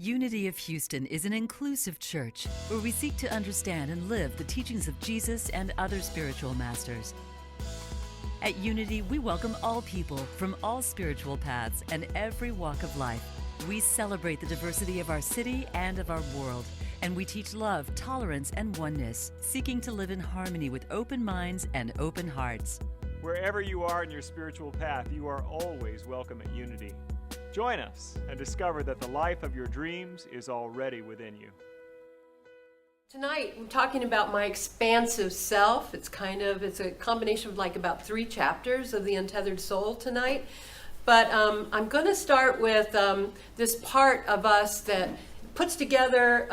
Unity of Houston is an inclusive church where we seek to understand and live the teachings of Jesus and other spiritual masters. At Unity, we welcome all people from all spiritual paths and every walk of life. We celebrate the diversity of our city and of our world, and we teach love, tolerance, and oneness, seeking to live in harmony with open minds and open hearts. Wherever you are in your spiritual path, you are always welcome at Unity. Join us and discover that the life of your dreams is already within you. Tonight, I'm talking about my expansive self. It's a combination of like about 3 chapters of the Untethered Soul tonight. But I'm going to start with this part of us that puts together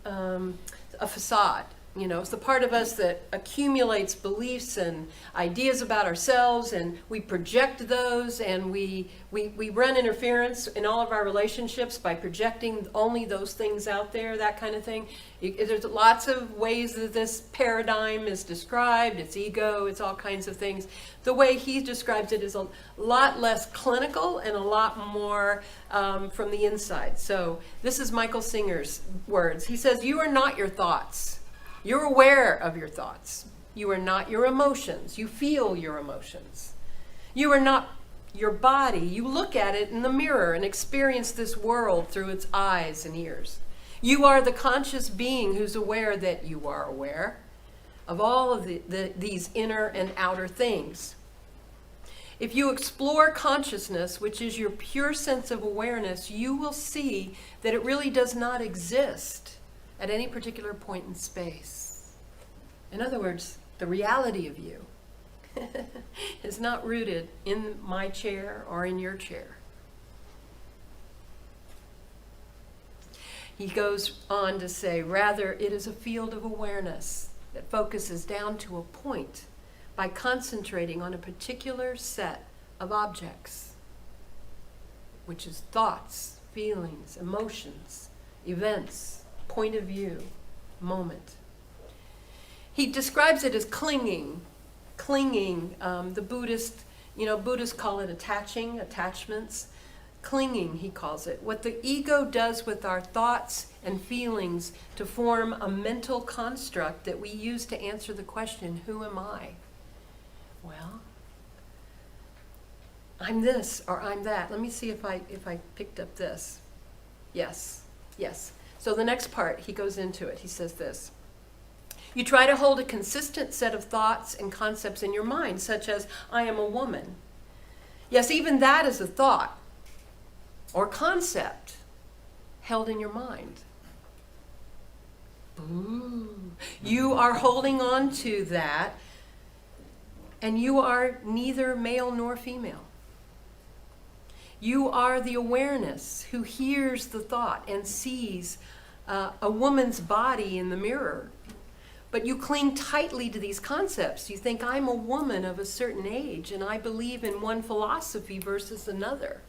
a facade. You know, it's the part of us that accumulates beliefs and ideas about ourselves, and we project those, and we run interference in all of our relationships by projecting only those things out there, that kind of thing. There's lots of ways that this paradigm is described. It's ego, it's all kinds of things. The way he describes it is a lot less clinical and a lot more from the inside. So this is Michael Singer's words. He says, "You are not your thoughts. You're aware of your thoughts. You are not your emotions. You feel your emotions. You are not your body. You look at it in the mirror and experience this world through its eyes and ears. You are the conscious being who's aware that you are aware of all of these inner and outer things. If you explore consciousness, which is your pure sense of awareness, you will see that it really does not exist at any particular point in space. In other words, the reality of you is not rooted in my chair or in your chair." He goes on to say, "Rather, it is a field of awareness that focuses down to a point by concentrating on a particular set of objects, which is thoughts, feelings, emotions, events, point of view, moment." He describes it as clinging. The Buddhists call it attachments. Clinging, he calls it. What the ego does with our thoughts and feelings to form a mental construct that we use to answer the question, who am I? Well, I'm this or I'm that. Let me see if I picked up this. Yes. So the next part, he goes into it. He says this: "You try to hold a consistent set of thoughts and concepts in your mind, such as, I am a woman. Yes, even that is a thought or concept held in your mind. Ooh. You are holding on to that, and you are neither male nor female. You are the awareness who hears the thought and sees a woman's body in the mirror. But you cling tightly to these concepts. You think, I'm a woman of a certain age, and I believe in one philosophy versus another.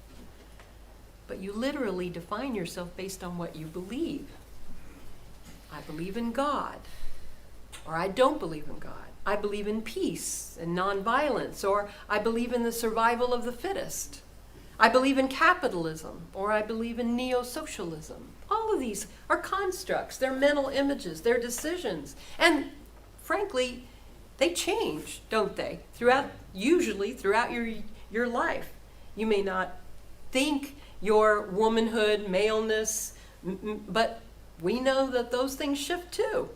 But you literally define yourself based on what you believe. I believe in God, or I don't believe in God. I believe in peace and nonviolence, or I believe in the survival of the fittest. I believe in capitalism, or I believe in neo-socialism. All of these are constructs. They're mental images. They're decisions. And frankly, they change, don't they? Usually throughout your life. You may not think your womanhood, maleness, but we know that those things shift too.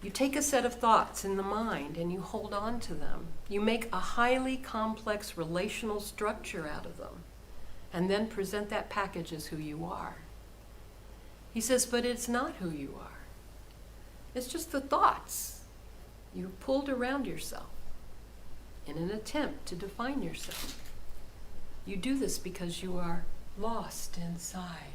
You take a set of thoughts in the mind and you hold on to them. You make a highly complex relational structure out of them and then present that package as who you are." He says, but it's not who you are. It's just the thoughts you've pulled around yourself in an attempt to define yourself. You do this because you are lost inside.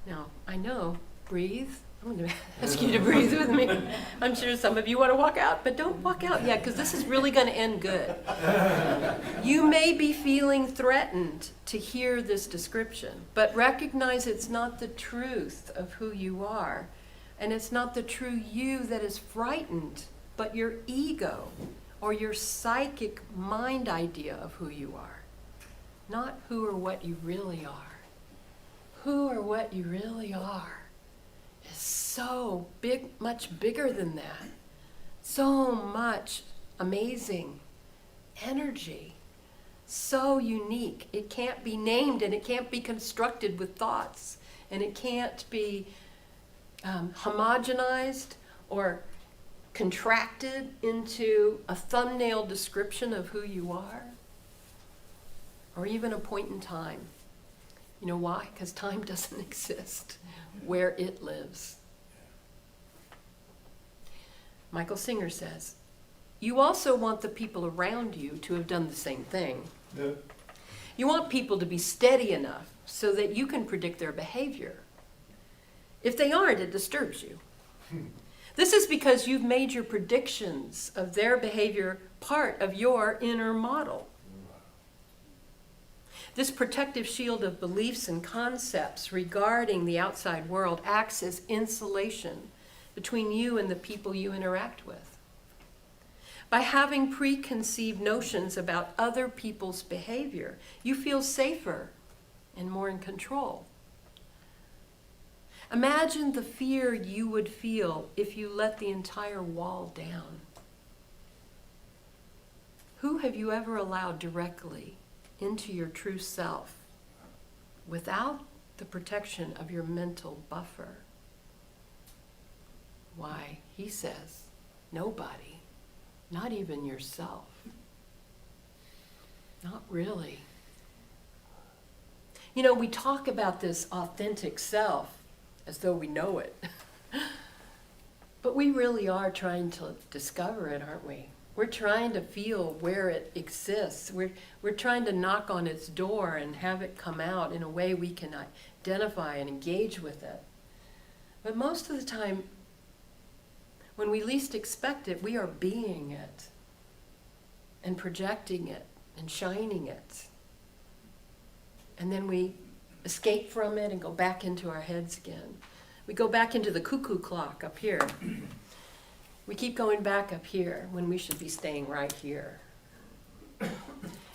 Now, I know, breathe. I'm going to ask you to breathe with me. I'm sure some of you want to walk out, but don't walk out yet, because this is really going to end good. You may be feeling threatened to hear this description, but recognize it's not the truth of who you are, and it's not the true you that is frightened, but your ego or your psychic mind idea of who you are. not who or what you really are. Who or what you really are is so big, much bigger than that. So much amazing energy. So unique. It can't be named, and it can't be constructed with thoughts, and it can't be homogenized or contracted into a thumbnail description of who you are, or even a point in time. You know why? Because time doesn't exist where it lives. Michael Singer says, you also want the people around you to have done the same thing. Yeah. You want people to be steady enough so that you can predict their behavior. If they aren't, it disturbs you. This is because you've made your predictions of their behavior part of your inner model. This protective shield of beliefs and concepts regarding the outside world acts as insulation between you and the people you interact with. By having preconceived notions about other people's behavior, you feel safer and more in control. Imagine the fear you would feel if you let the entire wall down. Who have you ever allowed directly into your true self without the protection of your mental buffer? Why, he says, nobody, not even yourself. Not really. You know, we talk about this authentic self as though we know it. But we really are trying to discover it, aren't we? We're trying to feel where it exists. We're trying to knock on its door and have it come out in a way we can identify and engage with it. But most of the time, when we least expect it, we are being it and projecting it and shining it. And then we escape from it and go back into our heads again. We go back into the cuckoo clock up here. We keep going back up here when we should be staying right here.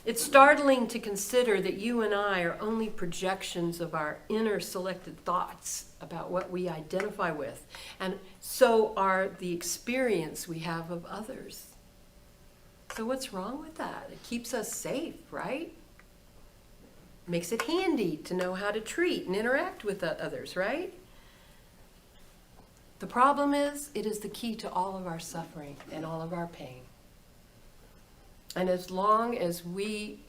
It's startling to consider that you and I are only projections of our inner selected thoughts about what we identify with, and so are the experience we have of others. So what's wrong with that? It keeps us safe, right? Makes it handy to know how to treat and interact with others, right? The problem is, it is the key to all of our suffering and all of our pain. And as long as we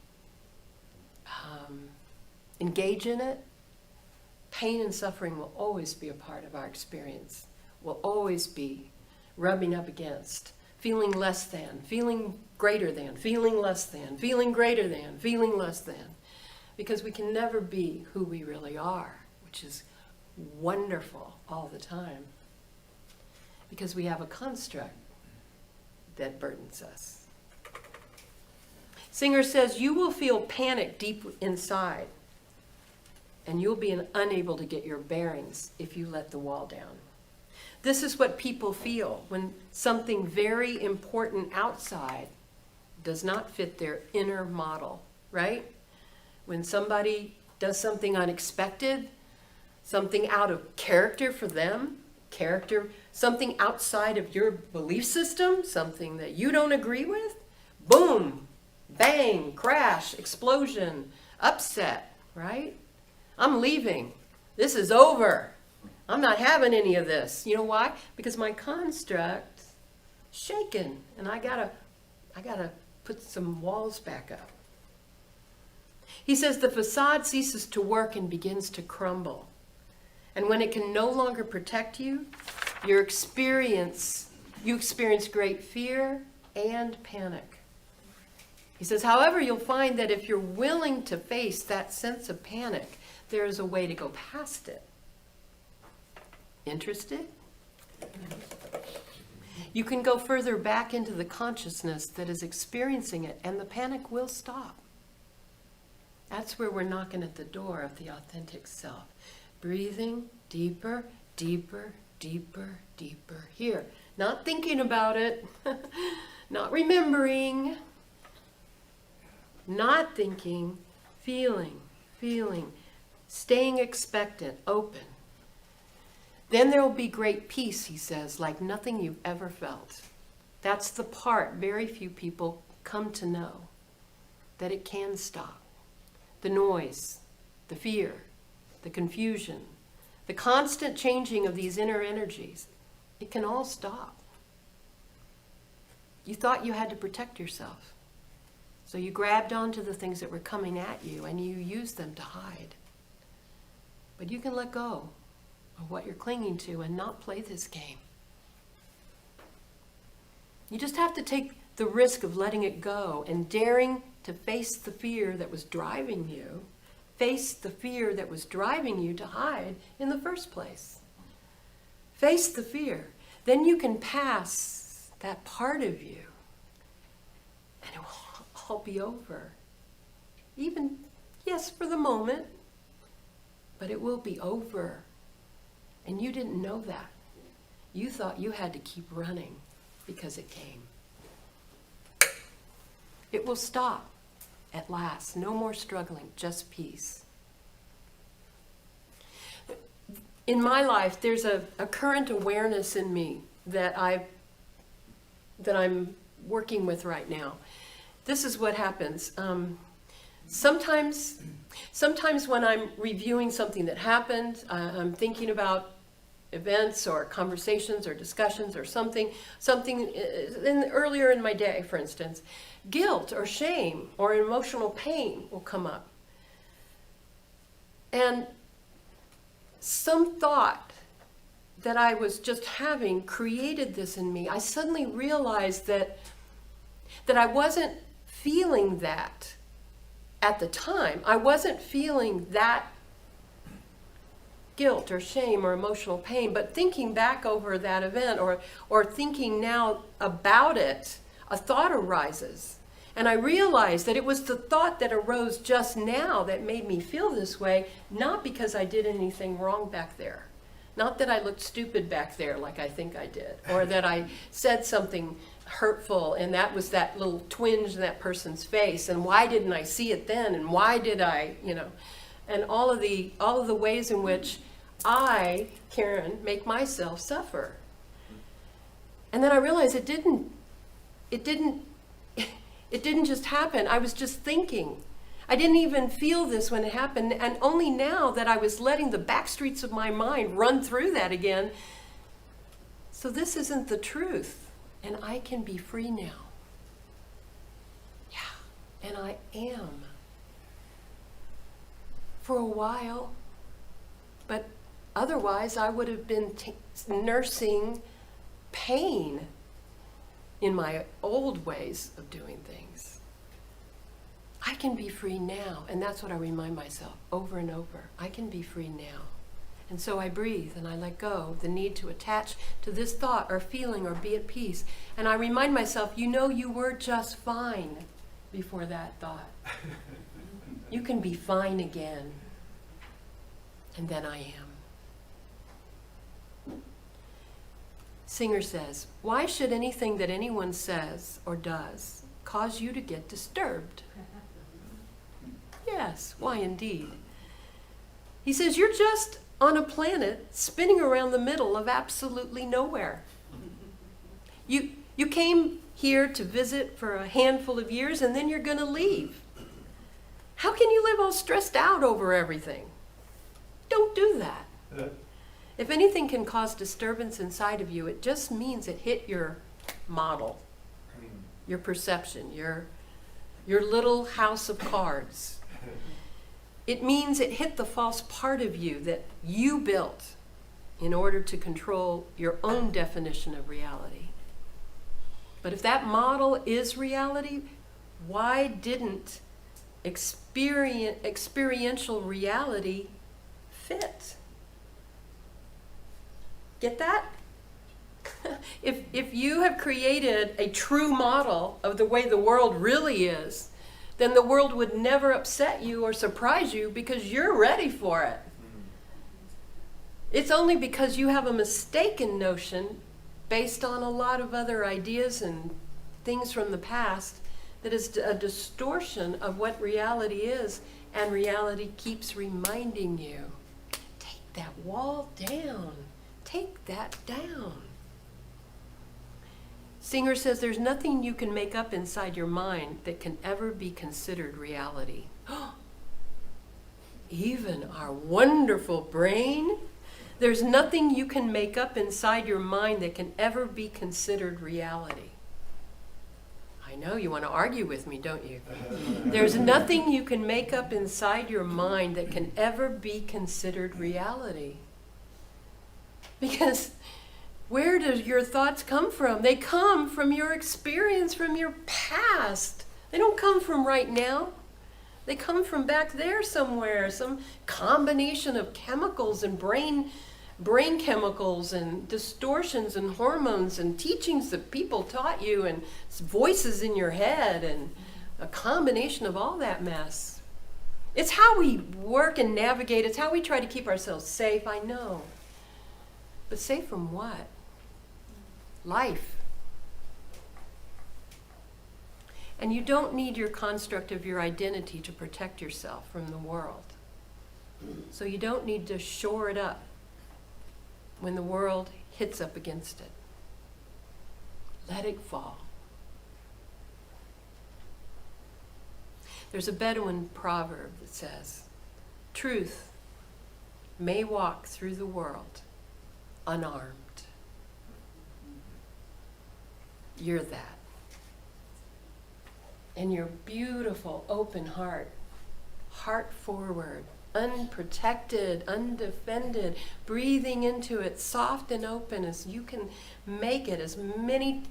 engage in it, pain and suffering will always be a part of our experience, will always be rubbing up against, feeling less than, feeling greater than, feeling less than, feeling greater than, feeling less than. Because we can never be who we really are, which is wonderful all the time. Because we have a construct that burdens us. Singer says, you will feel panic deep inside, and you'll be unable to get your bearings if you let the wall down. This is what people feel when something very important outside does not fit their inner model, right? When somebody does something unexpected, something out of character for them, something outside of your belief system, something that you don't agree with, boom, bang, crash, explosion, upset, right? I'm leaving. This is over. I'm not having any of this. You know why? Because my construct's shaken, and I gotta put some walls back up. He says the facade ceases to work and begins to crumble. And when it can no longer protect you, you experience great fear and panic. He says, however, you'll find that if you're willing to face that sense of panic, there is a way to go past it. Interested? You can go further back into the consciousness that is experiencing it, and the panic will stop. That's where we're knocking at the door of the authentic self. Breathing deeper, deeper, deeper, deeper. Here. Not thinking about it. Not remembering. Not thinking. feeling, staying expectant, open. Then there will be great peace, he says, like nothing you've ever felt. That's the part very few people come to know, that it can stop. The noise, the fear, the confusion, the constant changing of these inner energies, it can all stop. You thought you had to protect yourself. So you grabbed onto the things that were coming at you and you used them to hide. But you can let go of what you're clinging to and not play this game. You just have to take the risk of letting it go and daring to face the fear that was driving you, face the fear that was driving you to hide in the first place. Face the fear. Then you can pass that part of you and it will all be over. Even, yes, for the moment, but it will be over. And you didn't know that. You thought you had to keep running because it came. It will stop at last. No more struggling, just peace. In my life, there's a current awareness in me that I'm working with right now. This is what happens. Sometimes when I'm reviewing something that happened, I'm thinking about events or conversations or discussions or something earlier in my day, for instance, guilt or shame or emotional pain will come up. And some thought that I was just having created this in me. I suddenly realized that I wasn't feeling that at the time. I wasn't feeling that guilt or shame or emotional pain, but thinking back over that event or thinking now about it, a thought arises. And I realized that it was the thought that arose just now that made me feel this way, not because I did anything wrong back there. Not that I looked stupid back there like I think I did, or that I said something hurtful and that was that little twinge in that person's face, and why didn't I see it then, and why did I, and all of the ways in which I, Karen, make myself suffer. And then I realized it didn't just happen. I was just thinking. I didn't even feel this when it happened, and only now that I was letting the back streets of my mind run through that again. So this isn't the truth, and I can be free now. Yeah, and I am. For a while, but otherwise I would have been nursing pain in my old ways of doing things. I can be free now, and that's what I remind myself over and over. I can be free now. And so I breathe and I let go the need to attach to this thought or feeling or be at peace. And I remind myself, you were just fine before that thought. You can be fine again. And then I am. Singer says, why should anything that anyone says or does cause you to get disturbed? Yes, why indeed? He says, you're just on a planet spinning around the middle of absolutely nowhere. You came here to visit for a handful of years and then you're going to leave. How can you live all stressed out over everything? Don't do that. If anything can cause disturbance inside of you, it just means it hit your model, your perception, your little house of cards. It means it hit the false part of you that you built in order to control your own definition of reality. But if that model is reality, why didn't experiential reality fit? Get that? If you have created a true model of the way the world really is, then the world would never upset you or surprise you because you're ready for it. It's only because you have a mistaken notion based on a lot of other ideas and things from the past that is a distortion of what reality is, and reality keeps reminding you, take that wall down. Take that down. Singer says there's nothing you can make up inside your mind that can ever be considered reality. Even our wonderful brain, there's nothing you can make up inside your mind that can ever be considered reality. I know you want to argue with me, don't you? There's nothing you can make up inside your mind that can ever be considered reality. Because where do your thoughts come from? They come from your experience, from your past. They don't come from right now. They come from back there somewhere, some combination of chemicals and brain chemicals and distortions and hormones and teachings that people taught you and voices in your head and a combination of all that mess. It's how we work and navigate. It's how we try to keep ourselves safe, I know. But safe from what? Life. And you don't need your construct of your identity to protect yourself from the world. So you don't need to shore it up when the world hits up against it. Let it fall. There's a Bedouin proverb that says, truth may walk through the world unarmed. You're that. And your beautiful, open heart forward, unprotected, undefended, breathing into it, soft and open as you can make it, as many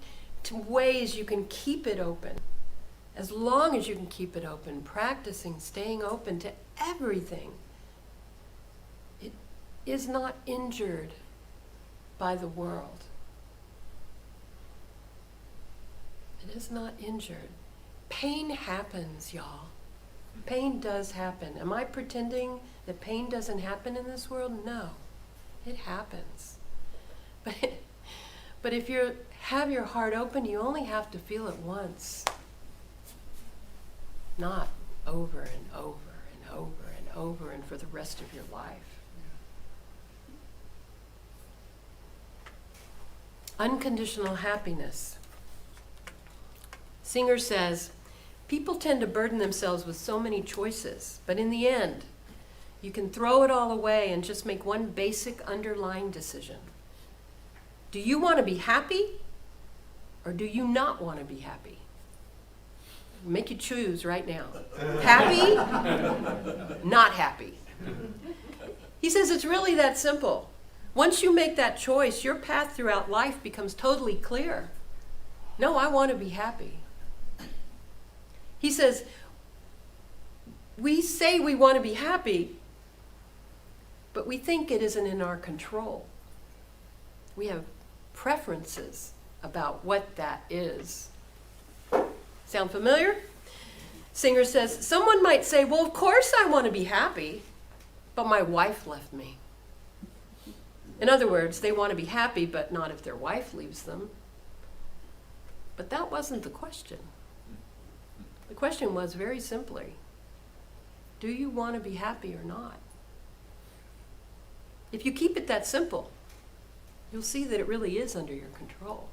ways you can keep it open, as long as you can keep it open, practicing staying open to everything. It is not injured by the world. It is not injured. Pain happens, y'all. Pain does happen. Am I pretending that pain doesn't happen in this world? No, it happens. But if you have your heart open, you only have to feel it once, not over and over and over and over and for the rest of your life. Unconditional happiness. Singer says, people tend to burden themselves with so many choices, but in the end, you can throw it all away and just make one basic underlying decision. Do you want to be happy, or do you not want to be happy? Make you choose right now. Happy, not happy. He says it's really that simple. Once you make that choice, your path throughout life becomes totally clear. No, I want to be happy. He says, we say we want to be happy, but we think it isn't in our control. We have preferences about what that is. Sound familiar? Singer says, someone might say, well, of course I want to be happy, but my wife left me. In other words, they want to be happy, but not if their wife leaves them. But that wasn't the question. The question was very simply, do you want to be happy or not? If you keep it that simple, you'll see that it really is under your control.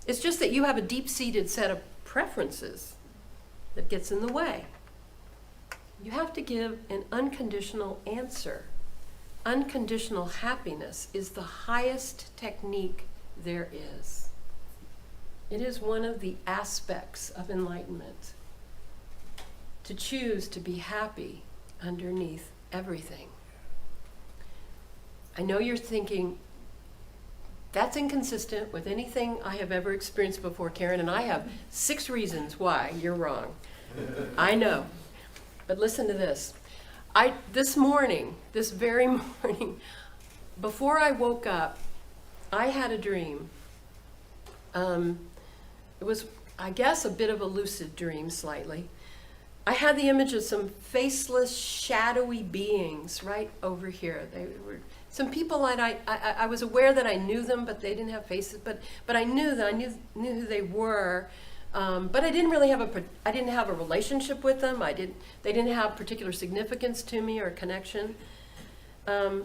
It's just that you have a deep-seated set of preferences that gets in the way. You have to give an unconditional answer. Unconditional happiness is the highest technique there is. It is one of the aspects of enlightenment, to choose to be happy underneath everything. I know you're thinking, that's inconsistent with anything I have ever experienced before, Karen, and I have 6 reasons why you're wrong. I know. But listen to this. This very morning, before I woke up, I had a dream. It was, I guess, a bit of a lucid dream, slightly. I had the image of some faceless, shadowy beings right over here. They were some people that I was aware that I knew them, but they didn't have faces. But I knew who they were. But I didn't really have I didn't have a relationship with them. They didn't have particular significance to me or connection. And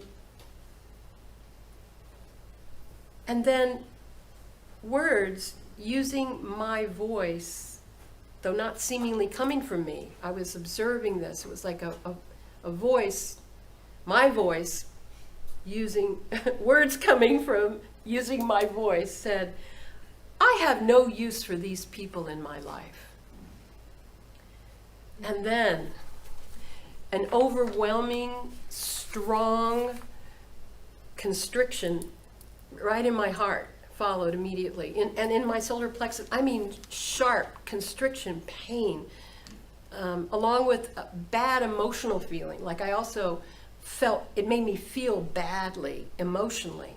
then words using my voice, though not seemingly coming from me. I was observing this. It was like a voice, my voice, using words coming from using my voice said, I have no use for these people in my life. And then an overwhelming, strong constriction right in my heart followed immediately. And in my solar plexus, I mean sharp constriction, pain, along with a bad emotional feeling. Like I also felt, it made me feel badly emotionally.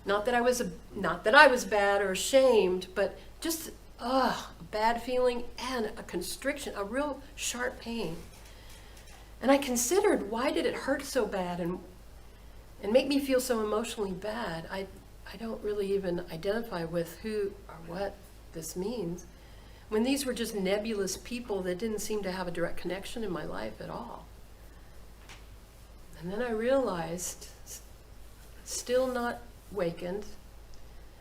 Not that I was bad or ashamed, but just a bad feeling and a constriction, a real sharp pain. And I considered, why did it hurt so bad and make me feel so emotionally bad? I don't really even identify with who or what this means, when these were just nebulous people that didn't seem to have a direct connection in my life at all. And then I realized, still not wakened,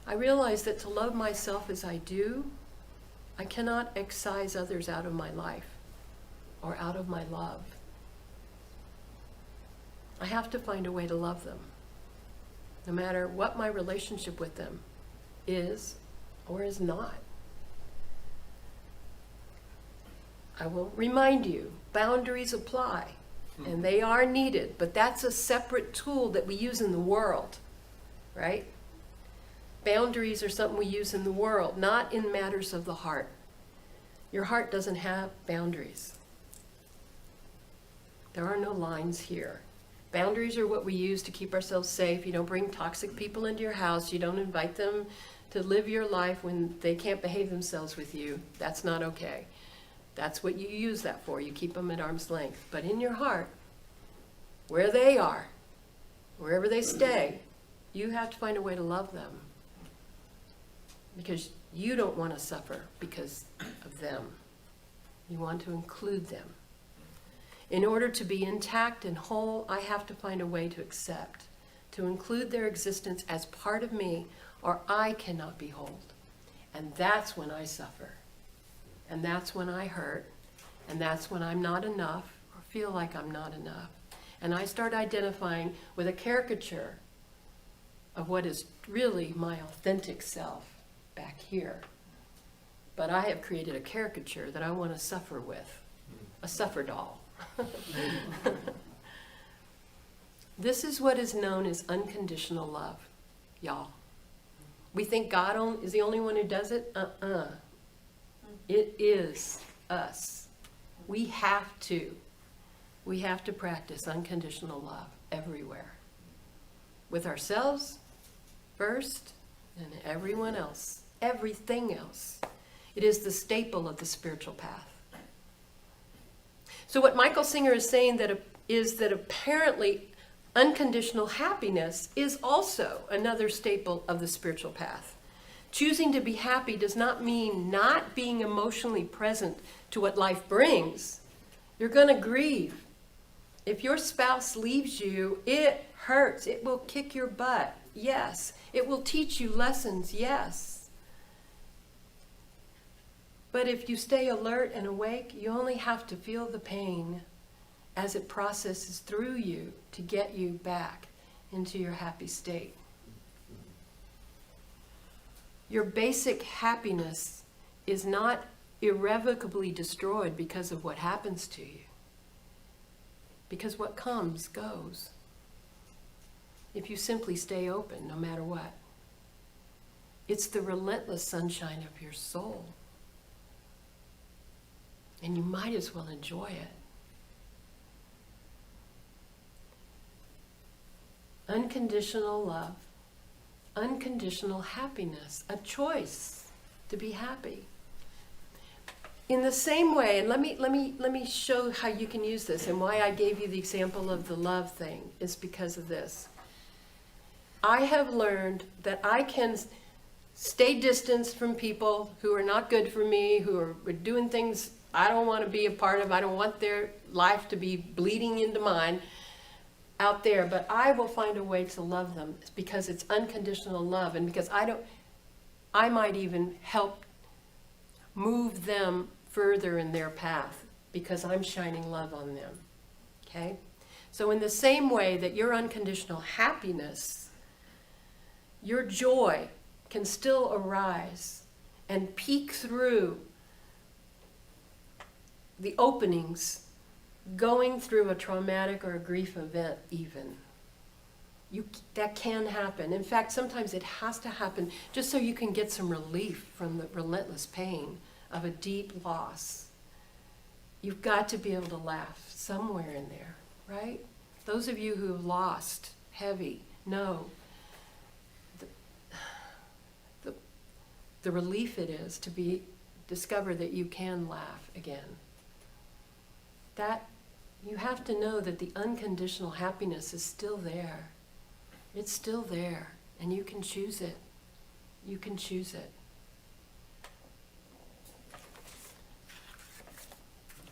I realized that to love myself as I do, I cannot excise others out of my life or out of my love. I have to find a way to love them, no matter what my relationship with them is or is not. I will remind you, boundaries apply, and they are needed, but that's a separate tool that we use in the world, right? Boundaries are something we use in the world, not in matters of the heart. Your heart doesn't have boundaries. There are no lines here. Boundaries are what we use to keep ourselves safe. You don't bring toxic people into your house. You don't invite them to live your life when they can't behave themselves with you. That's not okay. That's what you use that for. You keep them at arm's length. But in your heart, where they are, wherever they stay, you have to find a way to love them. Because you don't want to suffer because of them. You want to include them. In order to be intact and whole, I have to find a way to accept, to include their existence as part of me, or I cannot be whole. And that's when I suffer. And that's when I hurt. And that's when I'm not enough, or feel like I'm not enough. And I start identifying with a caricature of what is really my authentic self back here. But I have created a caricature that I want to suffer with, a suffer doll. This is what is known as unconditional love, y'all. We think God is the only one who does it. It is us. We have to practice unconditional love everywhere. With ourselves first, and everyone else, everything else. It is the staple of the spiritual path. So what Michael Singer is saying is that apparently unconditional happiness is also another staple of the spiritual path. Choosing to be happy does not mean not being emotionally present to what life brings. You're going to grieve. If your spouse leaves you, it hurts. It will kick your butt. Yes. It will teach you lessons. Yes. But if you stay alert and awake, you only have to feel the pain as it processes through you to get you back into your happy state. Your basic happiness is not irrevocably destroyed because of what happens to you. Because what comes, goes. If you simply stay open, no matter what. It's the relentless sunshine of your soul. And you might as well enjoy it. Unconditional love, unconditional happiness, a choice to be happy. In the same way, and let me show how you can use this, and why I gave you the example of the love thing is because of this. I have learned that I can stay distanced from people who are not good for me, who are doing things I don't want to be a part of. I don't want their life to be bleeding into mine out there, but I will find a way to love them because it's unconditional love, and because I might even help move them further in their path because I'm shining love on them. Okay? So in the same way that your unconditional happiness, your joy can still arise and peek through the openings going through a traumatic or a grief event even. That can happen. In fact, sometimes it has to happen just so you can get some relief from the relentless pain of a deep loss. You've got to be able to laugh somewhere in there, right? Those of you who have lost heavy know the relief it is to discover that you can laugh again. That you have to know that the unconditional happiness is still there. It's still there, and you can choose it. You can choose it.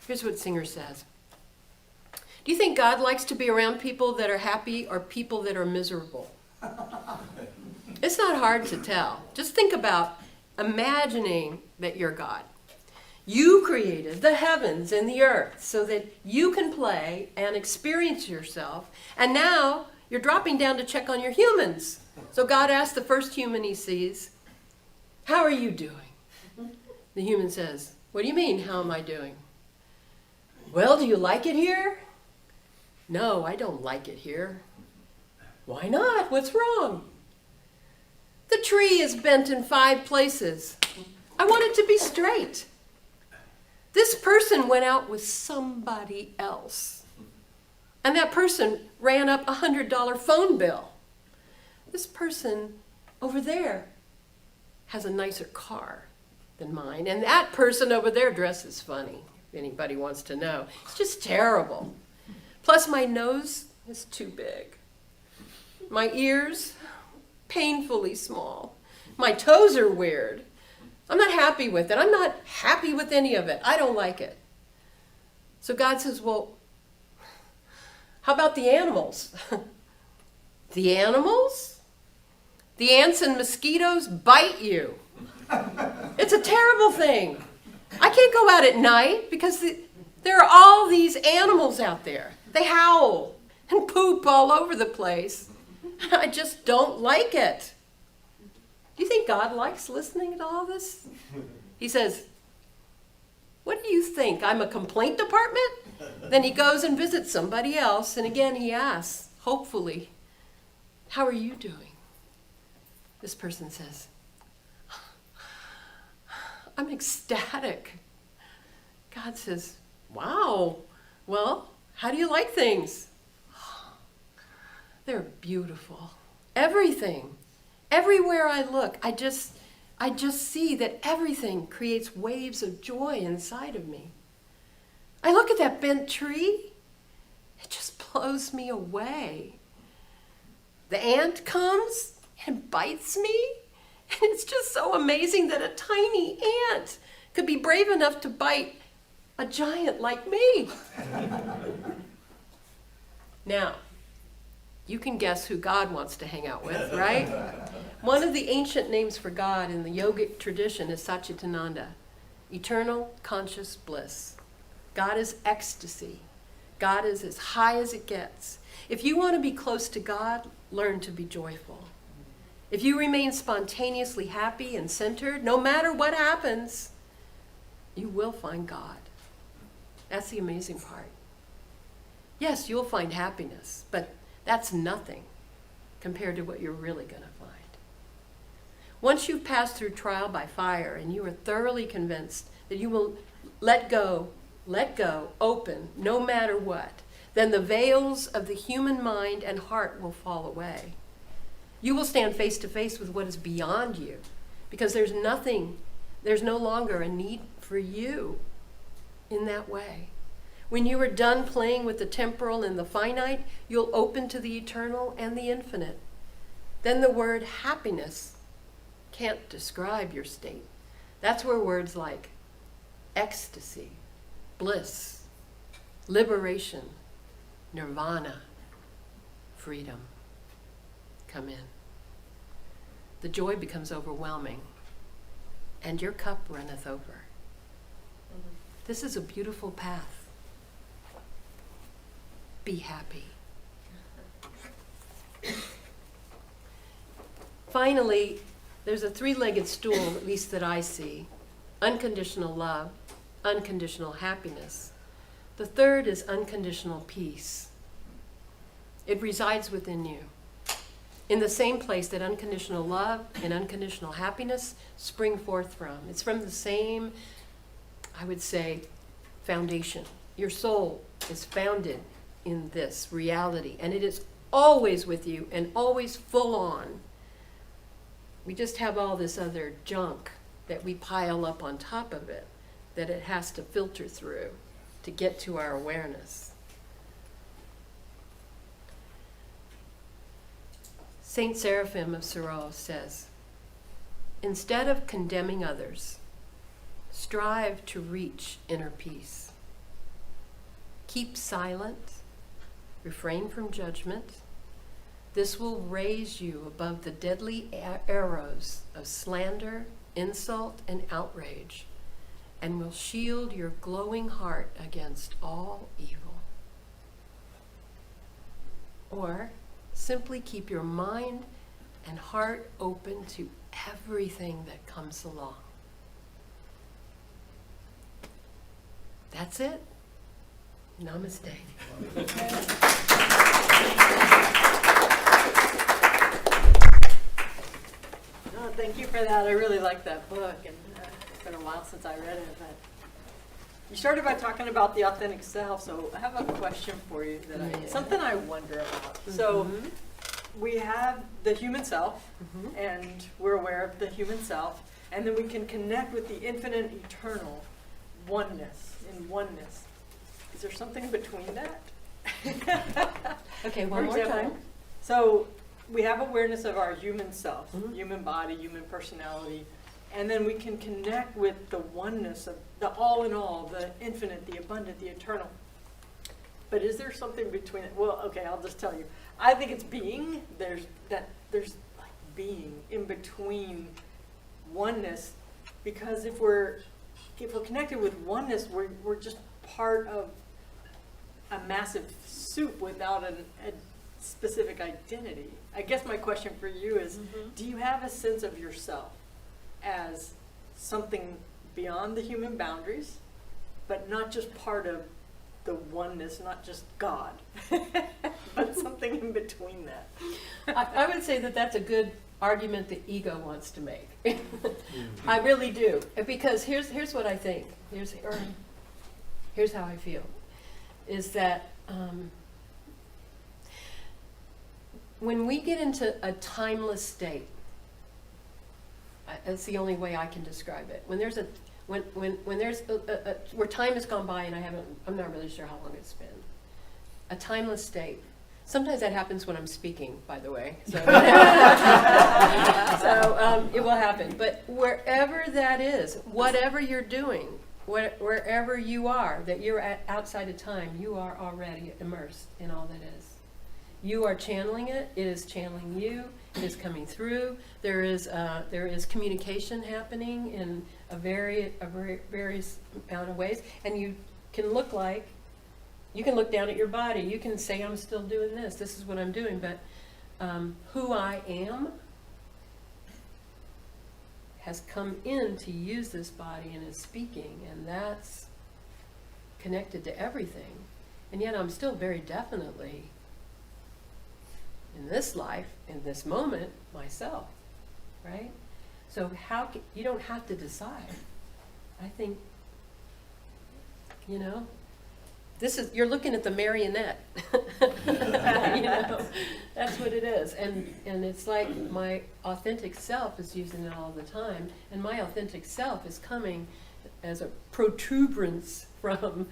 Here's what Singer says. Do you think God likes to be around people that are happy or people that are miserable? It's not hard to tell. Just think about imagining that you're God. You created the heavens and the earth so that you can play and experience yourself. And now you're dropping down to check on your humans. So God asks the first human he sees, "How are you doing?" The human says, "What do you mean, how am I doing?" "Well, do you like it here?" "No, I don't like it here." "Why not? What's wrong?" "The tree is bent in 5 places. I want it to be straight. This person went out with somebody else, and that person ran up a $100 phone bill. This person over there has a nicer car than mine, and that person over there dresses funny, if anybody wants to know. It's just terrible. Plus my nose is too big. My ears, painfully small. My toes are weird. I'm not happy with it. I'm not happy with any of it. I don't like it." So God says, "Well, how about the animals?" "The animals? The ants and mosquitoes bite you. It's a terrible thing. I can't go out at night because there are all these animals out there. They howl and poop all over the place. I just don't like it." Do you think God likes listening to all this? He says, "What do you think? I'm a complaint department?" Then he goes and visits somebody else, and again he asks, hopefully, "How are you doing?" This person says, "I'm ecstatic." God says, "Wow, well, how do you like things?" "They're beautiful. Everything. Everywhere I look, I just see that everything creates waves of joy inside of me. I look at that bent tree, it just blows me away. The ant comes and bites me, and it's just so amazing that a tiny ant could be brave enough to bite a giant like me." Now, you can guess who God wants to hang out with, right? One of the ancient names for God in the yogic tradition is Satchitananda, eternal conscious bliss. God is ecstasy. God is as high as it gets. If you want to be close to God, learn to be joyful. If you remain spontaneously happy and centered, no matter what happens, you will find God. That's the amazing part. Yes, you'll find happiness, but that's nothing compared to what you're really going to find. Once you've passed through trial by fire and you are thoroughly convinced that you will let go, open, no matter what, then the veils of the human mind and heart will fall away. You will stand face to face with what is beyond you because there's no longer a need for you in that way. When you are done playing with the temporal and the finite, you'll open to the eternal and the infinite. Then the word happiness can't describe your state. That's where words like ecstasy, bliss, liberation, nirvana, freedom come in. The joy becomes overwhelming, and your cup runneth over. This is a beautiful path. Be happy. Finally, there's a three-legged stool, at least that I see. Unconditional love, unconditional happiness. The third is unconditional peace. It resides within you, in the same place that unconditional love and unconditional happiness spring forth from. It's from the same, I would say, foundation. Your soul is founded in this reality, and it is always with you and always full on. We just have all this other junk that we pile up on top of it that it has to filter through to get to our awareness. Saint Seraphim of Sorrow says, instead of condemning others, strive to reach inner peace. Keep silent, refrain from judgment. This will raise you above the deadly arrows of slander, insult, and outrage, and will shield your glowing heart against all evil. Or simply keep your mind and heart open to everything that comes along. That's it. Namaste. Oh, thank you for that. I really like that book, and it's been a while since I read it. But you started by talking about the authentic self, so I have a question for you something I wonder about. So we have the human self, and we're aware of the human self, and then we can connect with the infinite, eternal oneness. In oneness, is there something between that? Okay, one more time. So we have awareness of our human self, human body, human personality, and then we can connect with the oneness of the all in all, the infinite, the abundant, the eternal. But is there something between it? Well, okay, I'll just tell you. I think it's being. There's like being in between oneness, because if we're connected with oneness, we're just part of a massive soup without a specific identity. I guess my question for you is, do you have a sense of yourself as something beyond the human boundaries, but not just part of the oneness, not just God, but something in between that? I would say that that's a good argument the ego wants to make. I really do, because here's what I think. Here's how I feel, is that when we get into a timeless state, that's the only way I can describe it. When there's where time has gone by and I'm not really sure how long it's been. A timeless state. Sometimes that happens when I'm speaking, by the way. So, it will happen. But wherever that is, whatever you're doing, wherever you are, that you're outside of time, you are already immersed in all that is. You are channeling it. It is channeling you. It is coming through. There is communication happening in a various amount of ways, and you can look down at your body. You can say, I'm still doing this. This is what I'm doing. But who I am has come in to use this body and is speaking, and that's connected to everything. And yet I'm still very definitely, in this life, in this moment, myself, right? So you don't have to decide. I think, you're looking at the marionette. That's what it is. And it's like my authentic self is using it all the time, and my authentic self is coming as a protuberance from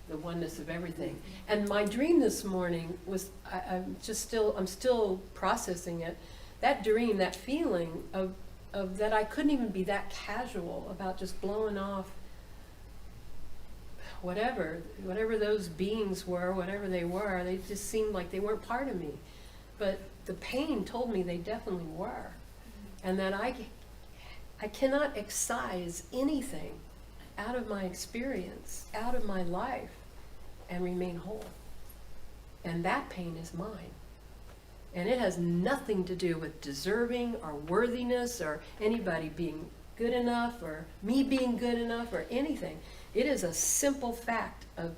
the oneness of everything. And my dream this morning was, I'm still processing it, that dream, that feeling of that I couldn't even be that casual about just blowing off whatever those beings were, whatever they were. They just seemed like they weren't part of me. But the pain told me they definitely were. And that I cannot excise anything out of my experience, out of my life, and remain whole. And that pain is mine. And it has nothing to do with deserving or worthiness or anybody being good enough or me being good enough or anything. It is a simple fact of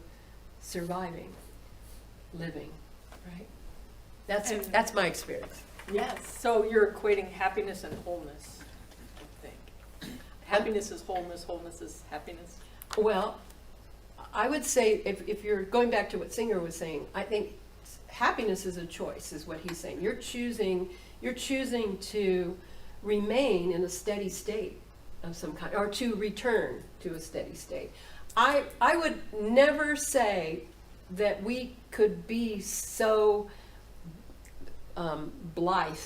surviving, living, right? That's my experience. Yes. So you're equating happiness and wholeness, I think. Happiness is wholeness, wholeness is happiness. Well, I would say if you're going back to what Singer was saying, I think happiness is a choice, is what he's saying. You're choosing to remain in a steady state of some kind, or to return to a steady state. I would never say that we could be so blithe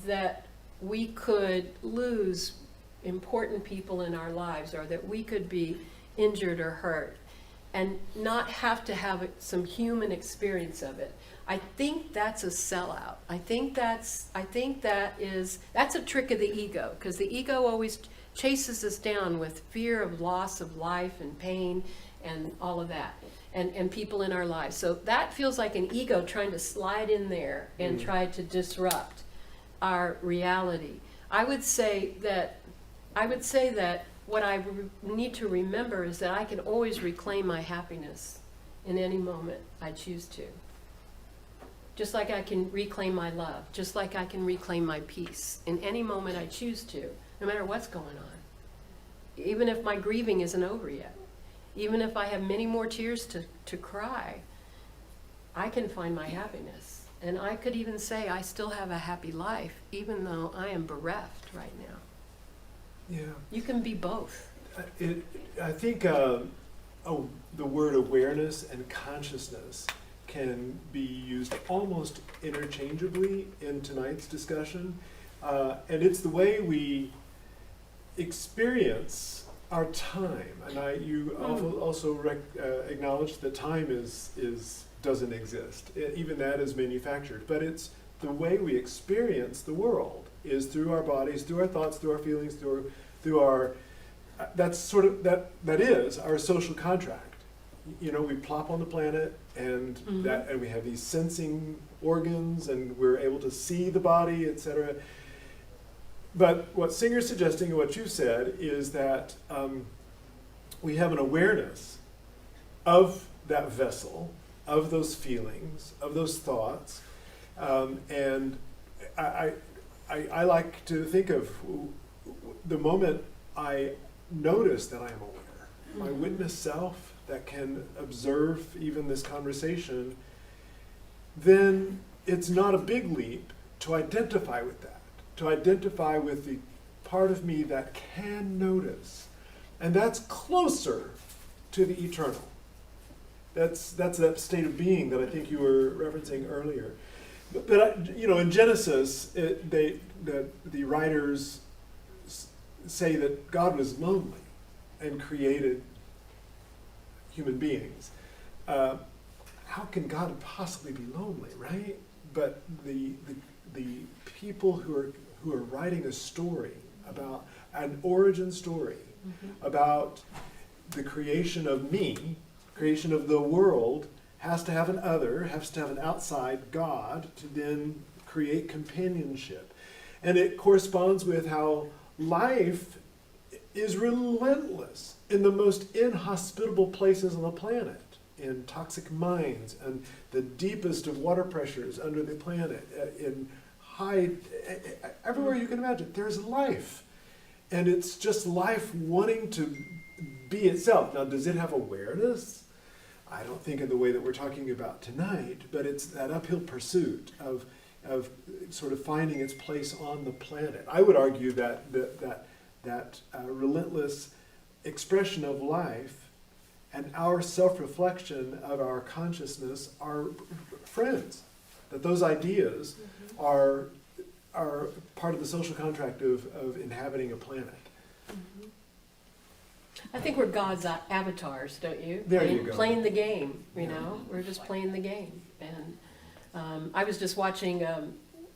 that we could lose important people in our lives, or that we could be injured or hurt and not have to have some human experience of it. I think that's a sellout. I think that's a trick of the ego, because the ego always chases us down with fear of loss of life and pain and all of that, and people in our lives. So that feels like an ego trying to slide in there and try to disrupt our reality. I would say that what I need to remember is that I can always reclaim my happiness in any moment I choose to. Just like I can reclaim my love, just like I can reclaim my peace in any moment I choose to, no matter what's going on. Even if my grieving isn't over yet, even if I have many more tears to cry, I can find my happiness. And I could even say I still have a happy life, even though I am bereft right now. Yeah. You can be both. I think the word awareness and consciousness can be used almost interchangeably in tonight's discussion. And it's the way we experience our time. And you also acknowledge that time doesn't exist. Even that is manufactured. But it's the way we experience the world is through our bodies, through our thoughts, through our feelings, through our, that's sort of, that is our social contract. You know, we plop on the planet and and we have these sensing organs and we're able to see the body, etc. But what Singer's suggesting and what you said is that we have an awareness of that vessel, of those feelings, of those thoughts, and I like to think of the moment I notice that I am aware, my witness self that can observe even this conversation, then it's not a big leap to identify with that, to identify with the part of me that can notice. And that's closer to the eternal. That's that state of being that I think you were referencing earlier. But in Genesis, the writers say that God was lonely and created human beings. How can God possibly be lonely, right? But the people who are writing a story about an origin story about the creation of me, creation of the world, has to have an other, has to have an outside God to then create companionship. And it corresponds with how life is relentless in the most inhospitable places on the planet, in toxic mines and the deepest of water pressures under the planet, in high, everywhere you can imagine, there's life. And it's just life wanting to be itself. Now, does it have awareness? I don't think in the way that we're talking about tonight, but it's that uphill pursuit of sort of finding its place on the planet. I would argue that relentless expression of life and our self-reflection of our consciousness are friends. That those ideas are are part of the social contract of inhabiting a planet. I think we're God's avatars, don't you? There you go. Playing the game, you know? We're just playing the game. And I was just watching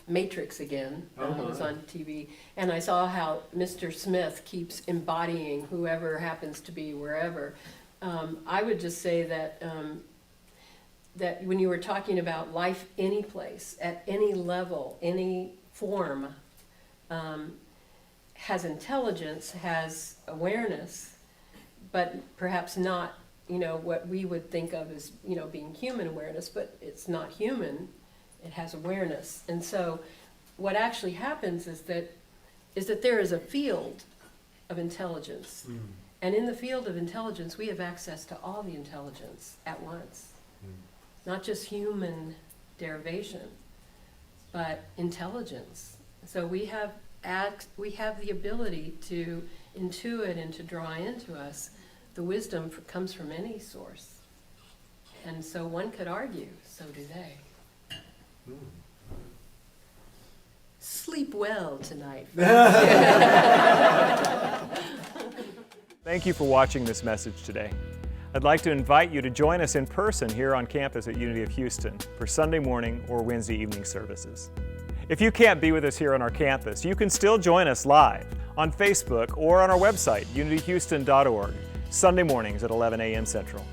Matrix again. It was on TV. And I saw how Mr. Smith keeps embodying whoever happens to be wherever. I would just say that that when you were talking about life any place, at any level, any form, has intelligence, has awareness, but perhaps not, you know, what we would think of as, you know, being human awareness, but it's not human, it has awareness. And so what actually happens is that there is a field of intelligence. And in the field of intelligence, we have access to all the intelligence at once. Not just human derivation, but intelligence. So we have the ability to intuit and to draw into us the wisdom comes from any source. And so one could argue, so do they. Sleep well tonight. Thank you for watching this message today. I'd like to invite you to join us in person here on campus at Unity of Houston for Sunday morning or Wednesday evening services. If you can't be with us here on our campus, you can still join us live on Facebook or on our website, unityhouston.org, Sunday mornings at 11 a.m. Central.